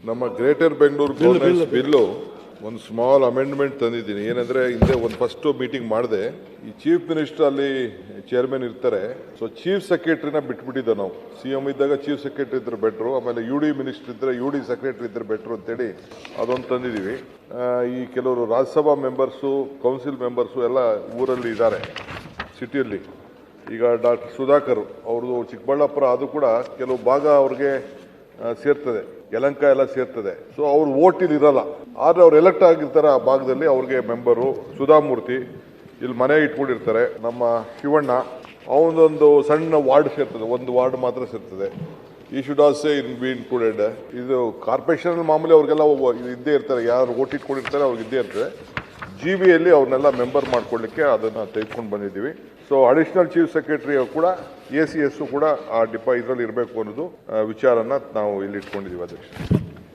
ನಮ್ಮ greater Bengaluru governance bill ಒಂದು small amendment ತಂದಿದ್ದೀನಿ. ಏನಂದ್ರೆ ಹಿಂದೆ ಒಂದು ಫಸ್ಟ್ ಮೀಟಿಂಗ್ ಮಾಡಿದೆ. ಈ ಚೀಫ್ ಮಿನಿಸ್ಟರ್ ಅಲ್ಲಿ ಚೇರ್ಮನ್ ಇರ್ತಾರೆ, ಸೊ ಚೀಫ್ ಸೆಕ್ರೆಟರಿನ ಬಿಟ್ಬಿಟ್ಟಿದ್ದೆ ನಾವು. ಸಿಎಂ ಇದ್ದಾಗ ಚೀಫ್ ಸೆಕ್ರೆಟರಿ ಇದ್ರೆ ಬೆಟ್ರು, ಆಮೇಲೆ ಯುಡಿ ಮಿನಿಸ್ಟರ್ ಇದ್ರೆ ಯುಡಿ ಸೆಕ್ರೆಟರಿ ಇದ್ರೆ ಬೆಟ್ರು ಅಂತೇಳಿ ಅದೊಂದು ತಂದಿದ್ದೀವಿ. ಈ ಕೆಲವರು ರಾಜ್ಯಸಭಾ ಮೆಂಬರ್ಸು, ಕೌನ್ಸಿಲ್ ಮೆಂಬರ್ಸು ಎಲ್ಲ ಊರಲ್ಲಿ ಇದ್ದಾರೆ ಸಿಟಿಯಲ್ಲಿ. ಈಗ ಡಾಕ್ಟರ್ ಸುಧಾಕರ್ ಅವ್ರದ್ದು ಚಿಕ್ಕಬಳ್ಳಾಪುರ, ಅದು ಕೂಡ ಕೆಲವು ಭಾಗ ಅವ್ರಿಗೆ ಸೇರ್ತದೆ, ಯಲಹಂಕ ಎಲ್ಲ ಸೇರ್ತದೆ. ಸೊ ಅವ್ರು ವೋಟ್ ಇಲ್ಲಿ ಇರಲ್ಲ, ಆದ್ರೆ ಅವ್ರು ಎಲೆಕ್ಟ್ ಆಗಿರ್ತಾರೆ ಆ ಭಾಗದಲ್ಲಿ. ಅವ್ರಿಗೆ ಮೆಂಬರು ಸುಧಾಮೂರ್ತಿ ಇಲ್ಲಿ ಮನೆ ಇಟ್ಕೊಂಡಿರ್ತಾರೆ. ನಮ್ಮ ಶಿವಣ್ಣ ಅವನದೊಂದು ಸಣ್ಣ ವಾರ್ಡ್ ಸೇರ್ತದೆ, ಒಂದು ವಾರ್ಡ್ ಮಾತ್ರ ಸೇರ್ತದೆ. ಈ ಶುಡ್ ಆಲ್ಸೋ ಬಿ ಇನ್ಕ್ಲೂಡೆಡ್. ಇದು ಕಾರ್ಪೊರೇಷನ್ ಮಾಮೂಲಿ ಅವ್ರಿಗೆಲ್ಲ ಇದ್ದೇ ಇರ್ತಾರೆ, ಯಾರು ವೋಟ್ ಇಟ್ಕೊಂಡಿರ್ತಾರೆ ಅವ್ರಿಗೆ ಇದ್ದೇ ಇರ್ತದೆ. GB ಅವ್ರನ್ನೆಲ್ಲ ಮೆಂಬರ್ ಮಾಡ್ಕೊಳ್ಳಿಕ್ಕೆ ಅದನ್ನು ತೆಗೆದುಕೊಂಡು ಬಂದಿದ್ದೀವಿ. ಸೊ ಅಡಿಷನಲ್ ಚೀಫ್ ಸೆಕ್ರೆಟರಿ ಕೂಡ ACS ಕೂಡ ಆ ಇದರಲ್ಲಿ ಇರಬೇಕು ಅನ್ನೋದು ವಿಚಾರನ ನಾವು ಇಲ್ಲಿ ಇಟ್ಕೊಂಡಿದ್ದೀವಿ ಅಧ್ಯಕ್ಷ.